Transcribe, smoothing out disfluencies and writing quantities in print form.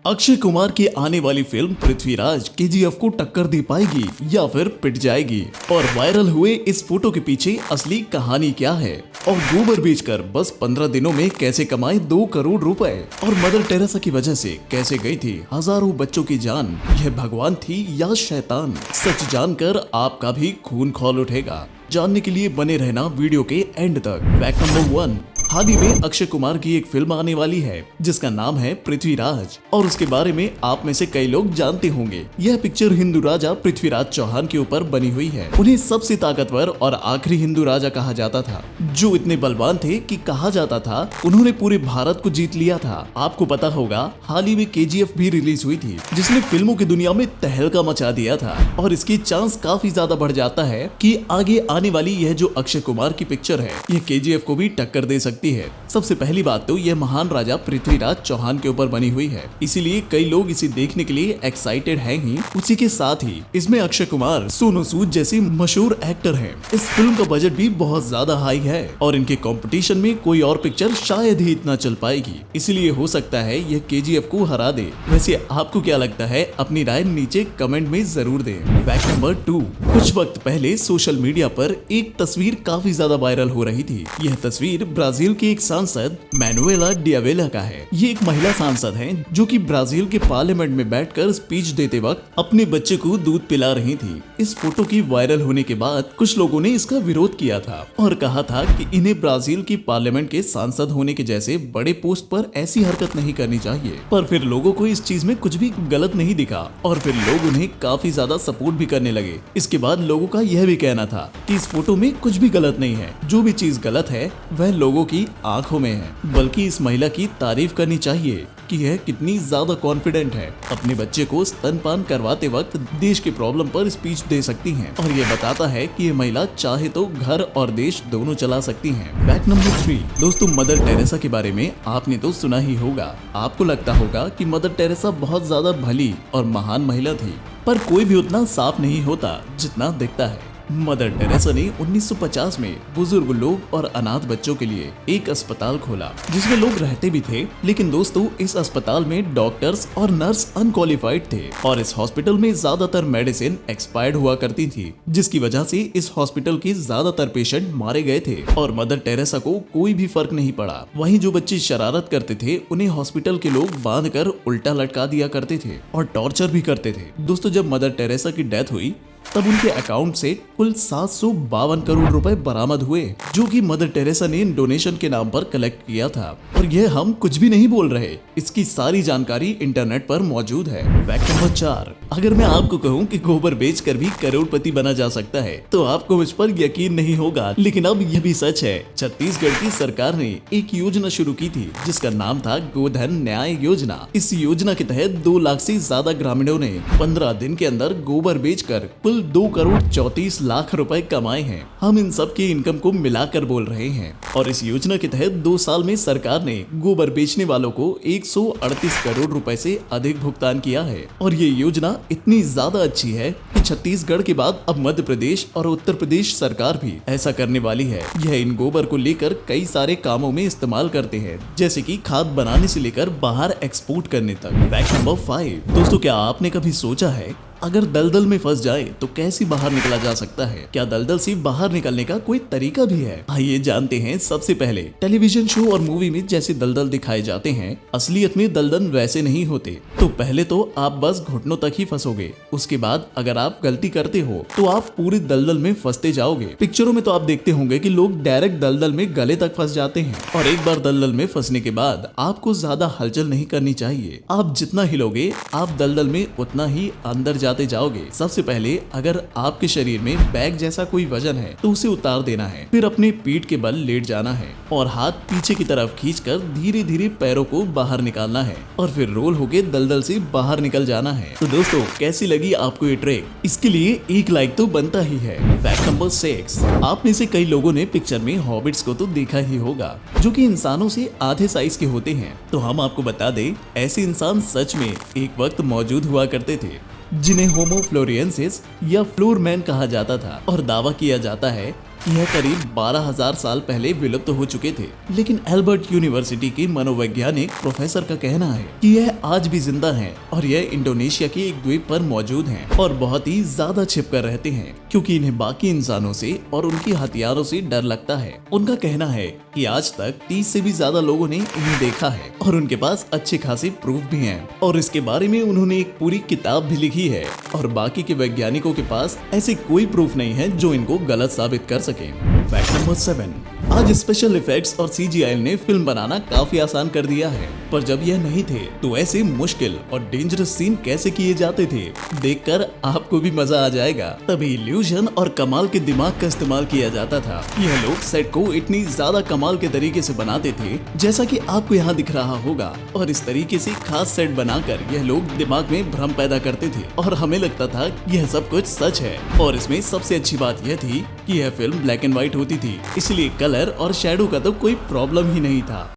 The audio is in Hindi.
अक्षय कुमार की आने वाली फिल्म पृथ्वीराज केजीएफ को टक्कर दे पाएगी या फिर पिट जाएगी? और वायरल हुए इस फोटो के पीछे असली कहानी क्या है? और गोबर बेचकर बस 15 दिनों में कैसे कमाए 2 करोड़ रुपए? और मदर टेरेसा की वजह से कैसे गई थी हजारों बच्चों की जान? यह भगवान थी या शैतान? सच जानकर आपका भी खून खौल उठेगा। जानने के लिए बने रहना वीडियो के एंड तक। फैक्ट नंबर 1, हाल ही में अक्षय कुमार की एक फिल्म आने वाली है जिसका नाम है पृथ्वीराज, और उसके बारे में आप में से कई लोग जानते होंगे। यह पिक्चर हिंदू राजा पृथ्वीराज चौहान के ऊपर बनी हुई है। उन्हें सबसे ताकतवर और आखिरी हिंदू राजा कहा जाता था, जो इतने बलवान थे कि कहा जाता था उन्होंने पूरे भारत को जीत लिया था। आपको पता होगा हाल ही में केजीएफ भी रिलीज हुई थी, जिसने फिल्मों की दुनिया में तहलका मचा दिया था। और इसकी चांस काफी ज्यादा बढ़ जाता है कि आगे आने वाली यह जो अक्षय कुमार की पिक्चर है यह केजीएफ को भी टक्कर दे सकती है। सबसे पहली बात तो यह महान राजा पृथ्वीराज चौहान के ऊपर बनी हुई है, इसीलिए कई लोग इसे देखने के लिए एक्साइटेड हैं ही। उसी के साथ ही इसमें अक्षय कुमार, सोनू सूद जैसे मशहूर एक्टर हैं। इस फिल्म का बजट भी बहुत ज्यादा हाई है और इनके कंपटीशन में कोई और पिक्चर शायद ही इतना चल पाएगी, इसीलिए हो सकता है यह केजीएफ को हरा दे। वैसे आपको क्या लगता है? अपनी राय नीचे कमेंट में जरूर दें। फैक्ट नंबर 2, कुछ वक्त पहले सोशल मीडिया पर एक तस्वीर काफी ज्यादा वायरल हो रही थी। यह तस्वीर ब्राजील की एक सांसद मैनुएला डियावेला का है। ये एक महिला सांसद हैं जो कि ब्राजील के पार्लियामेंट में बैठकर स्पीच देते वक्त अपने बच्चे को दूध पिला रही थी। इस फोटो की वायरल होने के बाद कुछ लोगों ने इसका विरोध किया था और कहा था कि इन्हें ब्राजील की पार्लियामेंट के सांसद होने के जैसे बड़े पोस्ट पर ऐसी हरकत नहीं करनी चाहिए। पर फिर लोगों को इस चीज में कुछ भी गलत नहीं दिखा और फिर लोग उन्हें काफी ज्यादा सपोर्ट भी करने लगे। इसके बाद लोगों का यह भी कहना था कि इस फोटो में कुछ भी गलत नहीं है, जो भी चीज गलत है वह लोगों की आंखों में है। बल्कि इस महिला की तारीफ करनी चाहिए कि यह कितनी ज्यादा कॉन्फिडेंट है। अपने बच्चे को स्तनपान करवाते वक्त देश के प्रॉब्लम पर स्पीच दे सकती हैं और ये बताता है कि ये महिला चाहे तो घर और देश दोनों चला सकती हैं। फैक्ट नंबर 3, दोस्तों मदर टेरेसा के बारे में आपने तो सुना ही होगा। आपको लगता होगा कि मदर टेरेसा बहुत ज्यादा भली और महान महिला थी, पर कोई भी उतना साफ नहीं होता जितना दिखता है। मदर टेरेसा ने 1950 में बुजुर्ग लोग और अनाथ बच्चों के लिए एक अस्पताल खोला जिसमें लोग रहते भी थे। लेकिन दोस्तों इस अस्पताल में डॉक्टर्स और नर्स अनक्वालिफाइड थे और इस हॉस्पिटल में ज्यादातर मेडिसिन एक्सपायर्ड हुआ करती थी, जिसकी वजह से इस हॉस्पिटल के ज्यादातर पेशेंट मारे गए थे और मदर टेरेसा को कोई भी फर्क नहीं पड़ा। वहीं जो बच्चे शरारत करते थे उन्हें हॉस्पिटल के लोग बांध कर उल्टा लटका दिया करते थे और टॉर्चर भी करते थे। दोस्तों जब मदर टेरेसा की डेथ हुई तब उनके अकाउंट से कुल 752 करोड़ रुपए बरामद हुए, जो कि मदर टेरेसा ने डोनेशन के नाम पर कलेक्ट किया था। और यह हम कुछ भी नहीं बोल रहे, इसकी सारी जानकारी इंटरनेट पर मौजूद है। फैक्ट नंबर 4, अगर मैं आपको कहूं कि गोबर बेचकर भी करोड़पति बना जा सकता है तो आपको मुझ पर यकीन नहीं होगा, लेकिन अब यह भी सच है। छत्तीसगढ़ की सरकार ने एक योजना शुरू की थी जिसका नाम था गोधन न्याय योजना। इस योजना के तहत 2 लाख से ज्यादा ग्रामीणों ने 15 दिन के अंदर गोबर बेचकर कुल 2 करोड़ 34 लाख रुपए कमाए हैं। हम इन सब की इनकम को मिलाकर बोल रहे हैं। और इस योजना के तहत 2 साल में सरकार ने गोबर बेचने वालों को 138 करोड़ रुपए से अधिक भुगतान किया है। और ये योजना इतनी ज्यादा अच्छी है कि छत्तीसगढ़ के बाद अब मध्य प्रदेश और उत्तर प्रदेश सरकार भी ऐसा करने वाली है। यह इन गोबर को लेकर कई सारे कामों में इस्तेमाल करते हैं, जैसे कि खाद बनाने से लेकर बाहर एक्सपोर्ट करने तक। फैक्ट नंबर 5, दोस्तों क्या आपने कभी सोचा है अगर दलदल में फंस जाए तो कैसे बाहर निकला जा सकता है? क्या दलदल से बाहर निकलने का कोई तरीका भी है? आइए जानते हैं। सबसे पहले टेलीविजन शो और मूवी में जैसे दलदल दिखाए जाते हैं, असलियत में दलदल वैसे नहीं होते। तो पहले तो आप बस घुटनों तक ही फंसोगे, उसके बाद अगर आप गलती करते हो तो आप पूरी दलदल में फंसते जाओगे। पिक्चरों में तो आप देखते होंगे कि लोग डायरेक्ट दलदल में गले तक फंस जाते हैं। और एक बार दलदल में फंसने के बाद आपको ज्यादा हलचल नहीं करनी चाहिए। आप जितना हिलोगे आप दलदल में उतना ही अंदर जाते जाओगे। सबसे पहले अगर आपके शरीर में बैग जैसा कोई वजन है तो उसे उतार देना है, फिर अपने पीठ के बल लेट जाना है और हाथ पीछे की तरफ खींचकर धीरे धीरे पैरों को बाहर निकालना है और फिर रोल होके दलदल से बाहर निकल जाना है। तो दोस्तों कैसी लगी आपको ये ट्रिक? इसके लिए एक लाइक तो बनता ही है। फैक्ट नंबर 6, आप में से कई लोगों ने पिक्चर में हॉबिट्स को तो देखा ही होगा, जो कि इंसानों से आधे साइज के होते हैं। तो हम आपको बता दें ऐसे इंसान सच में एक वक्त मौजूद हुआ करते थे, जिन्हें होमो फ्लोरियंसिस या फ्लोरमैन कहा जाता था। और दावा किया जाता है कि यह करीब 12,000 साल पहले विलुप्त हो चुके थे, लेकिन एल्बर्ट यूनिवर्सिटी के मनोवैज्ञानिक प्रोफेसर का कहना है कि यह आज भी जिंदा हैं और यह इंडोनेशिया के एक द्वीप पर मौजूद हैं और बहुत ही ज्यादा छिपकर रहते हैं, क्योंकि इन्हें बाकी इंसानों से और उनके हथियारों से डर लगता है। उनका कहना है कि आज तक 30 से भी ज्यादा लोगों ने इन्हें देखा है और उनके पास अच्छे खासे प्रूफ भी हैं और इसके बारे में उन्होंने एक पूरी किताब भी लिखी है और बाकी के वैज्ञानिकों के पास ऐसे कोई प्रूफ नहीं है जो इनको गलत साबित कर सके। फैक्ट नंबर 7, आज स्पेशल इफेक्ट्स और CGI ने फिल्म बनाना काफी आसान कर दिया है, पर जब यह नहीं थे तो ऐसे मुश्किल और डेंजरस सीन कैसे किए जाते थे, देखकर आपको भी मजा आ जाएगा। तभी इल्यूजन और कमाल के दिमाग का इस्तेमाल किया जाता था। यह लोग सेट को इतनी ज्यादा कमाल के तरीके से बनाते थे जैसा कि आपको यहाँ दिख रहा होगा, और इस तरीके से खास सेट बनाकर यह लोग दिमाग में भ्रम पैदा करते थे और हमें लगता था यह सब कुछ सच है। और इसमें सबसे अच्छी बात यह थी कि यह फिल्म ब्लैक एंड व्हाइट होती थी, इसलिए कलर और शैडो का तो कोई प्रॉब्लम ही नहीं था।